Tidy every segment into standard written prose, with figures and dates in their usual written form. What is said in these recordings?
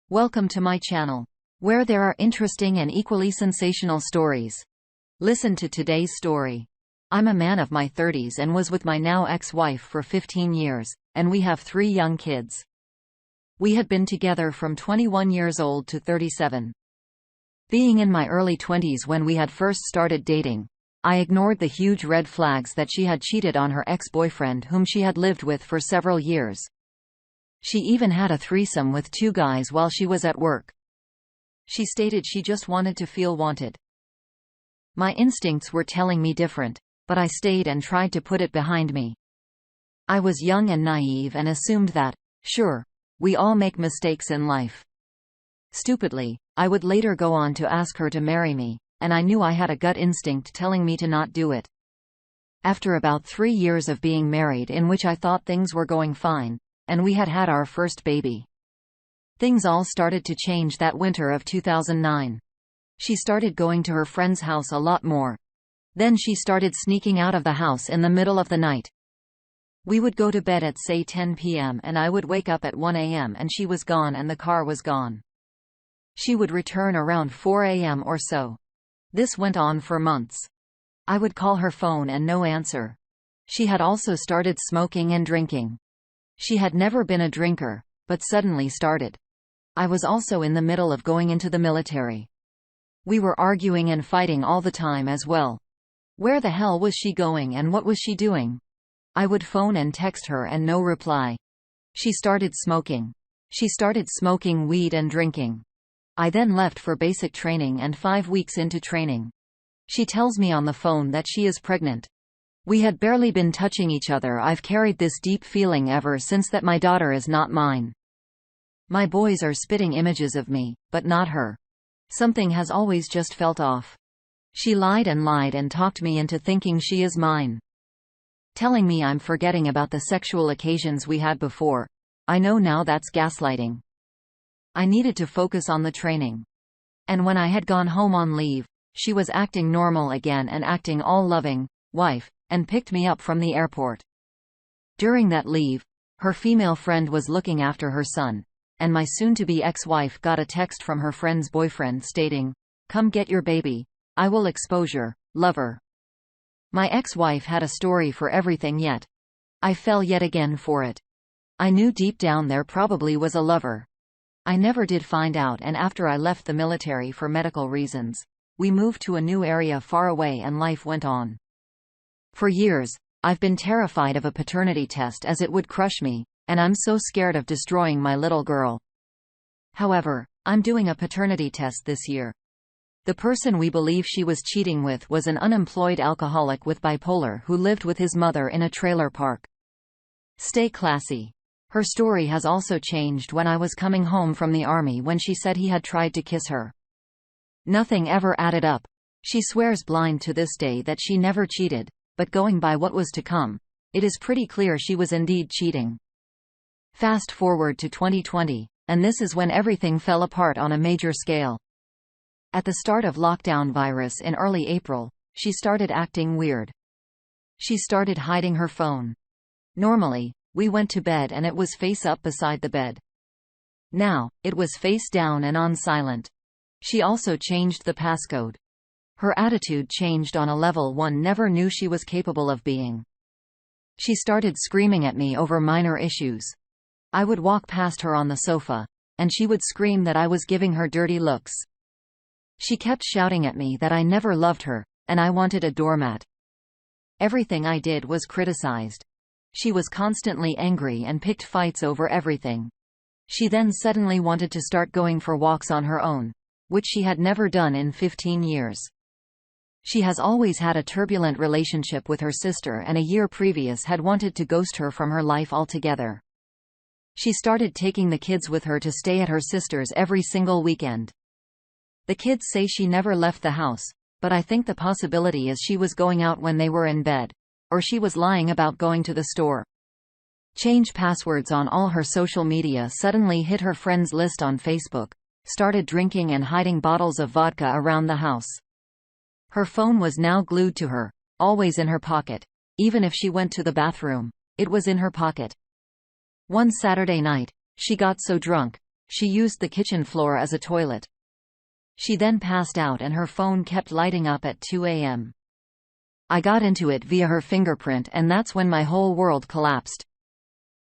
Welcome to my channel, where there are interesting and equally sensational stories. Listen to today's story. I'm a man of my 30s and was with my now ex-wife for 15 years, and we have 3 young kids. We had been together from 21 years old to 37. Being in my early 20s when we had first started dating, I ignored the huge red flags that she had cheated on her ex-boyfriend whom she had lived with for several years. She even had a threesome with 2 guys while she was at work. She stated she just wanted to feel wanted. My instincts were telling me different, but I stayed and tried to put it behind me. I was young and naive and assumed that, sure, we all make mistakes in life. Stupidly, I would later go on to ask her to marry me, and I knew I had a gut instinct telling me to not do it. After about 3 years of being married in which I thought things were going fine, and we had had our first baby, things all started to change that winter of 2009. She started going to her friend's house a lot more. Then she started sneaking out of the house in the middle of the night. We would go to bed at say 10 p.m. and I would wake up at 1 a.m. and she was gone and the car was gone. She would return around 4 a.m. or so. This went on for months. I would call her phone and no answer. She had also started smoking and drinking. She had never been a drinker, but suddenly started. I was also in the middle of going into the military. We were arguing and fighting all the time as well. Where the hell was she going and what was she doing? I would phone and text her and no reply. She started smoking. She started smoking weed and drinking. I then left for basic training and 5 weeks into training, she tells me on the phone that she is pregnant. We had barely been touching each other. I've carried this deep feeling ever since that my daughter is not mine. My boys are spitting images of me, but not her. Something has always just felt off. She lied and talked me into thinking she is mine. Telling me I'm forgetting about the sexual occasions we had before. I know now that's gaslighting. I needed to focus on the training. And when I had gone home on leave, she was acting normal again and acting all loving, wife, and picked me up from the airport. During that leave, her female friend was looking after her son, and my soon-to-be ex-wife got a text from her friend's boyfriend stating, "Come get your baby. I will expose your lover." My ex-wife had a story for everything yet. I fell yet again for it. I knew deep down there probably was a lover. I never did find out, and after I left the military for medical reasons, we moved to a new area far away and life went on. For years, I've been terrified of a paternity test as it would crush me, and I'm so scared of destroying my little girl. However, I'm doing a paternity test this year. The person we believe she was cheating with was an unemployed alcoholic with bipolar who lived with his mother in a trailer park. Stay classy. Her story has also changed when I was coming home from the army when she said he had tried to kiss her. Nothing ever added up. She swears blind to this day that she never cheated, but going by what was to come, it is pretty clear she was indeed cheating. Fast forward to 2020, and this is when everything fell apart on a major scale. At the start of lockdown virus in early April, she started acting weird. She started hiding her phone. Normally, we went to bed and it was face up beside the bed. Now, it was face down and on silent. She also changed the passcode. Her attitude changed on a level one never knew she was capable of being. She started screaming at me over minor issues. I would walk past her on the sofa, and she would scream that I was giving her dirty looks. She kept shouting at me that I never loved her, and I wanted a doormat. Everything I did was criticized. She was constantly angry and picked fights over everything. She then suddenly wanted to start going for walks on her own, which she had never done in 15 years. She has always had a turbulent relationship with her sister and a year previous had wanted to ghost her from her life altogether. She started taking the kids with her to stay at her sister's every single weekend. The kids say she never left the house, but I think the possibility is she was going out when they were in bed, or she was lying about going to the store. Change passwords on all her social media, suddenly hit her friends list on Facebook, started drinking and hiding bottles of vodka around the house. Her phone was now glued to her, always in her pocket. Even if she went to the bathroom, it was in her pocket. One Saturday night, she got so drunk, She used the kitchen floor as a toilet. She then passed out and her phone kept lighting up at 2 a.m. I got into it via her fingerprint, and that's when my whole world collapsed.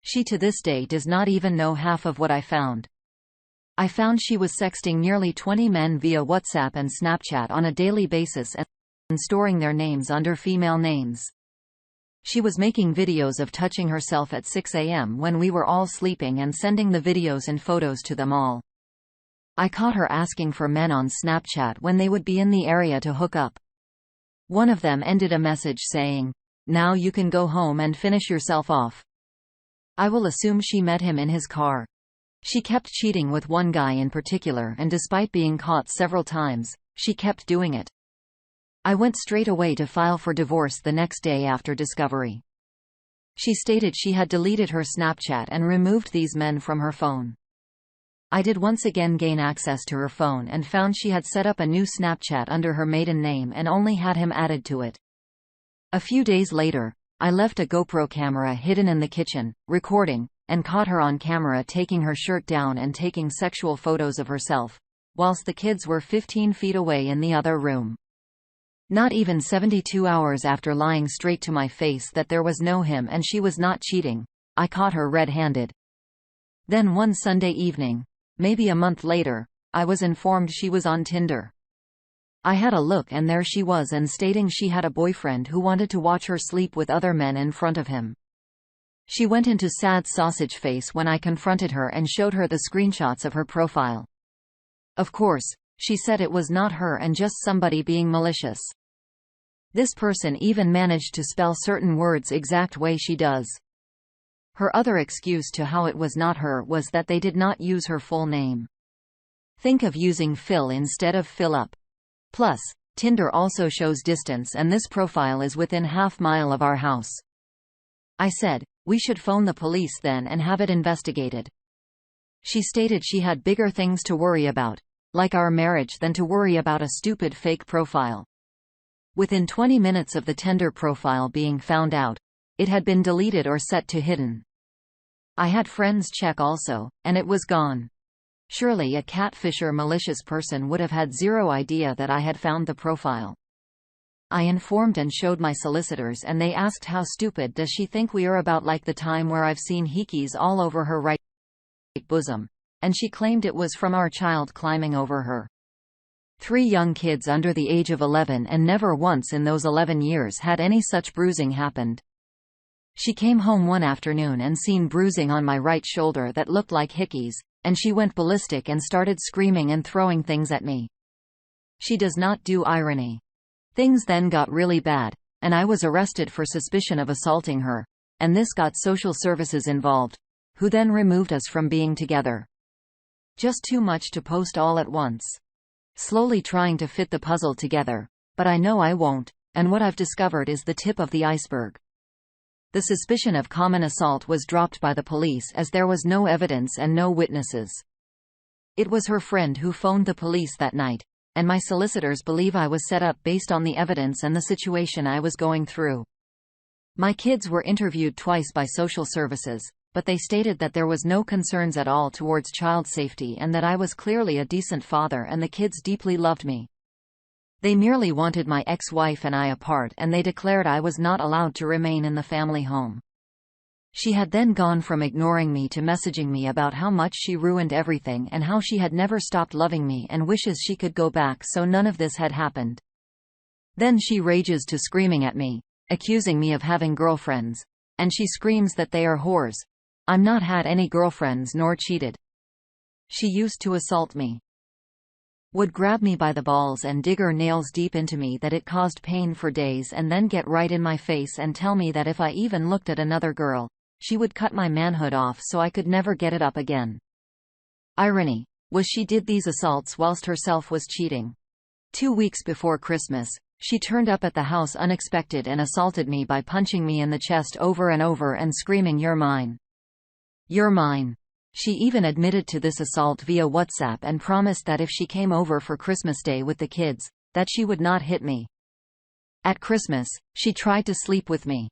She to this day does not even know half of what I found. I found she was sexting nearly 20 men via WhatsApp and Snapchat on a daily basis and storing their names under female names. She was making videos of touching herself at 6 a.m. when we were all sleeping and sending the videos and photos to them all. I caught her asking for men on Snapchat when they would be in the area to hook up. One of them ended a message saying, "Now you can go home and finish yourself off." I will assume she met him in his car. She kept cheating with one guy in particular, and despite being caught several times, she kept doing it. I went straight away to file for divorce the next day after discovery. She stated she had deleted her Snapchat and removed these men from her phone. I did once again gain access to her phone and found she had set up a new Snapchat under her maiden name and only had him added to it. A few days later, I left a GoPro camera hidden in the kitchen, recording, and caught her on camera taking her shirt down and taking sexual photos of herself, whilst the kids were 15 feet away in the other room. Not even 72 hours after lying straight to my face that there was no him and she was not cheating, I caught her red-handed. Then one Sunday evening, maybe a month later, I was informed she was on Tinder. I had a look and there she was, and stating she had a boyfriend who wanted to watch her sleep with other men in front of him. She went into sad sausage face when I confronted her and showed her the screenshots of her profile. Of course, she said it was not her and just somebody being malicious. This person even managed to spell certain words exact way she does. Her other excuse to how it was not her was that they did not use her full name. Think of using Phil instead of Fill Up. Plus, Tinder also shows distance and this profile is within half-mile of our house. I said, we should phone the police then and have it investigated. She stated she had bigger things to worry about, like our marriage, than to worry about a stupid fake profile. Within 20 minutes of the Tinder profile being found out, it had been deleted or set to hidden. I had friends check also, and it was gone. Surely a catfisher malicious person would have had zero idea that I had found the profile. I informed and showed my solicitors and they asked how stupid does she think we are, about like the time where I've seen hickeys all over her right bosom, and she claimed it was from our child climbing over her. 3 young kids under the age of 11, and never once in those 11 years had any such bruising happened. She came home one afternoon and seen bruising on my right shoulder that looked like hickeys, and she went ballistic and started screaming and throwing things at me. She does not do irony. Things then got really bad, and I was arrested for suspicion of assaulting her, and this got social services involved, who then removed us from being together. Just too much to post all at once. Slowly trying to fit the puzzle together, but I know I won't, and what I've discovered is the tip of the iceberg. The suspicion of common assault was dropped by the police as there was no evidence and no witnesses. It was her friend who phoned the police that night, and my solicitors believe I was set up based on the evidence and the situation I was going through. My kids were interviewed twice by social services, but they stated that there was no concerns at all towards child safety and that I was clearly a decent father and the kids deeply loved me. They merely wanted my ex-wife and I apart, and they declared I was not allowed to remain in the family home. She had then gone from ignoring me to messaging me about how much she ruined everything and how she had never stopped loving me and wishes she could go back so none of this had happened. Then she rages to screaming at me, accusing me of having girlfriends, and she screams that they are whores. I'm not had any girlfriends nor cheated. She used to assault me. Would grab me by the balls and dig her nails deep into me that it caused pain for days, and then get right in my face and tell me that if I even looked at another girl, she would cut my manhood off so I could never get it up again. Irony was she did these assaults whilst herself was cheating. 2 weeks before Christmas, she turned up at the house unexpected and assaulted me by punching me in the chest over and over and screaming, "You're mine. You're mine." She even admitted to this assault via WhatsApp and promised that if she came over for Christmas Day with the kids, that she would not hit me. At Christmas, she tried to sleep with me.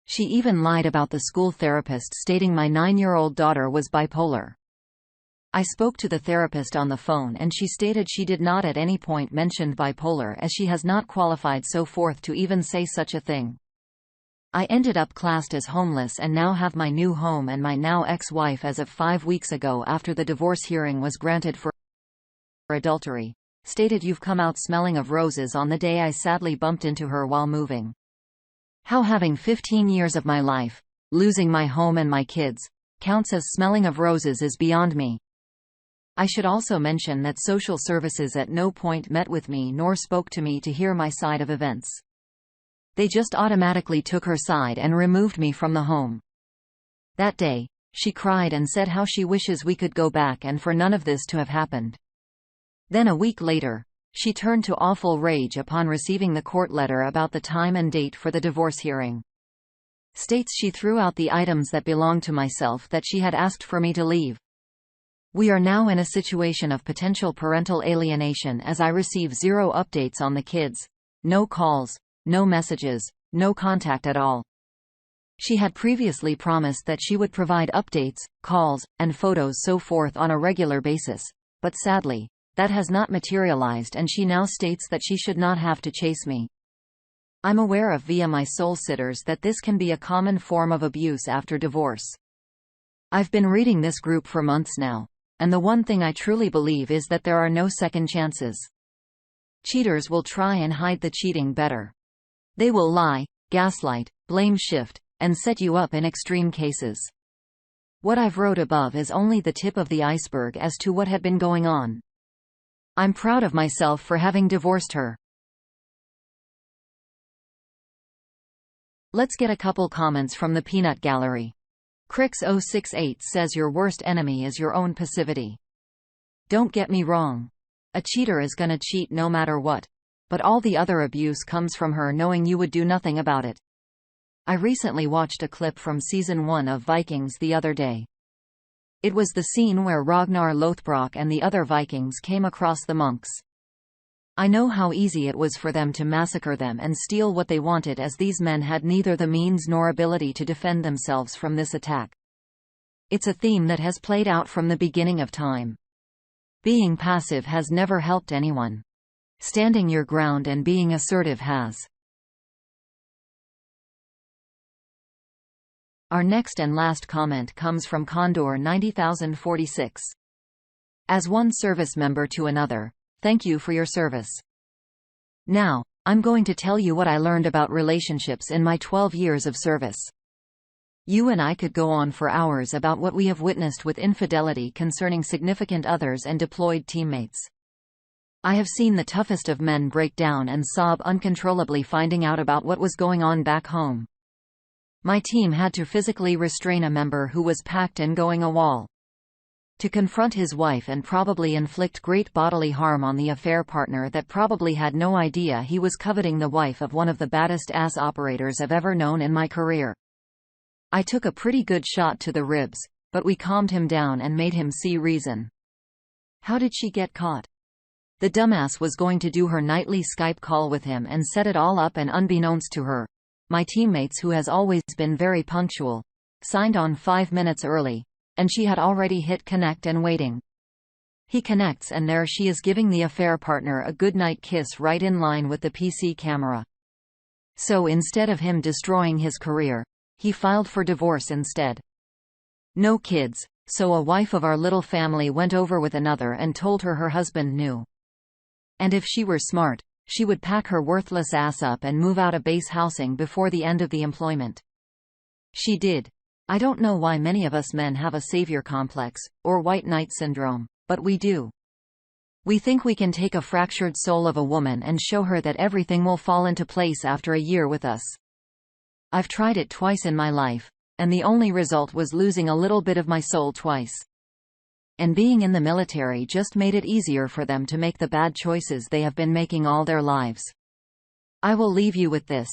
She even lied about the school therapist, stating my 9-year-old daughter was bipolar. I spoke to the therapist on the phone and she stated she did not at any point mention bipolar as she has not qualified so forth to even say such a thing. I ended up classed as homeless and now have my new home and my now ex-wife as of 5 weeks ago after the divorce hearing was granted for adultery. Stated you've come out smelling of roses on the day I sadly bumped into her while moving. How having 15 years of my life, losing my home and my kids, counts as smelling of roses is beyond me. I should also mention that social services at no point met with me nor spoke to me to hear my side of events. They just automatically took her side and removed me from the home. That day, she cried and said how she wishes we could go back and for none of this to have happened. Then a week later, she turned to awful rage upon receiving the court letter about the time and date for the divorce hearing. States she threw out the items that belonged to myself that she had asked for me to leave. We are now in a situation of potential parental alienation as I receive 0 updates on the kids, no calls, no messages, no contact at all. She had previously promised that she would provide updates, calls, and photos so forth on a regular basis, but sadly, that has not materialized and she now states that she should not have to chase me. I'm aware of via my soul sitters that this can be a common form of abuse after divorce. I've been reading this group for months now, and the one thing I truly believe is that there are no second chances. Cheaters will try and hide the cheating better. They will lie, gaslight, blame shift, and set you up in extreme cases. What I've wrote above is only the tip of the iceberg as to what had been going on. I'm proud of myself for having divorced her. Let's get a couple comments from the peanut gallery. Crix068 says your worst enemy is your own passivity. Don't get me wrong. A cheater is gonna cheat no matter what. But all the other abuse comes from her knowing you would do nothing about it. I recently watched a clip from Season 1 of Vikings the other day. It was the scene where Ragnar Lothbrok and the other Vikings came across the monks. I know how easy it was for them to massacre them and steal what they wanted as these men had neither the means nor ability to defend themselves from this attack. It's a theme that has played out from the beginning of time. Being passive has never helped anyone. Standing your ground and being assertive has. Our next and last comment comes from Condor 90046. As one service member to another, thank you for your service. Now, I'm going to tell you what I learned about relationships in my 12 years of service. You and I could go on for hours about what we have witnessed with infidelity concerning significant others and deployed teammates. I have seen the toughest of men break down and sob uncontrollably finding out about what was going on back home. My team had to physically restrain a member who was packed and going AWOL. To confront his wife and probably inflict great bodily harm on the affair partner that probably had no idea he was coveting the wife of one of the baddest ass operators I've ever known in my career. I took a pretty good shot to the ribs, but we calmed him down and made him see reason. How did she get caught? The dumbass was going to do her nightly Skype call with him and set it all up, and unbeknownst to her, my teammates, who has always been very punctual, signed on 5 minutes early, and she had already hit connect and waiting. He connects and there she is giving the affair partner a goodnight kiss right in line with the PC camera. So instead of him destroying his career, he filed for divorce instead. No kids, so a wife of our little family went over with another and told her husband knew. And if she were smart, she would pack her worthless ass up and move out of base housing before the end of the employment. She did. I don't know why many of us men have a savior complex, or white knight syndrome, but we do. We think we can take a fractured soul of a woman and show her that everything will fall into place after a year with us. I've tried it twice in my life, and the only result was losing a little bit of my soul twice. And being in the military just made it easier for them to make the bad choices they have been making all their lives. I will leave you with this.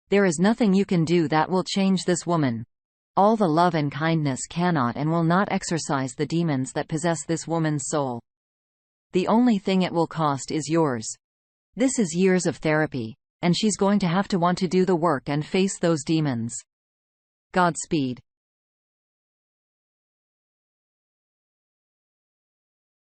There is nothing you can do that will change this woman. All the love and kindness cannot and will not exorcise the demons that possess this woman's soul. The only thing it will cost is yours. This is years of therapy, and she's going to have to want to do the work and face those demons. Godspeed.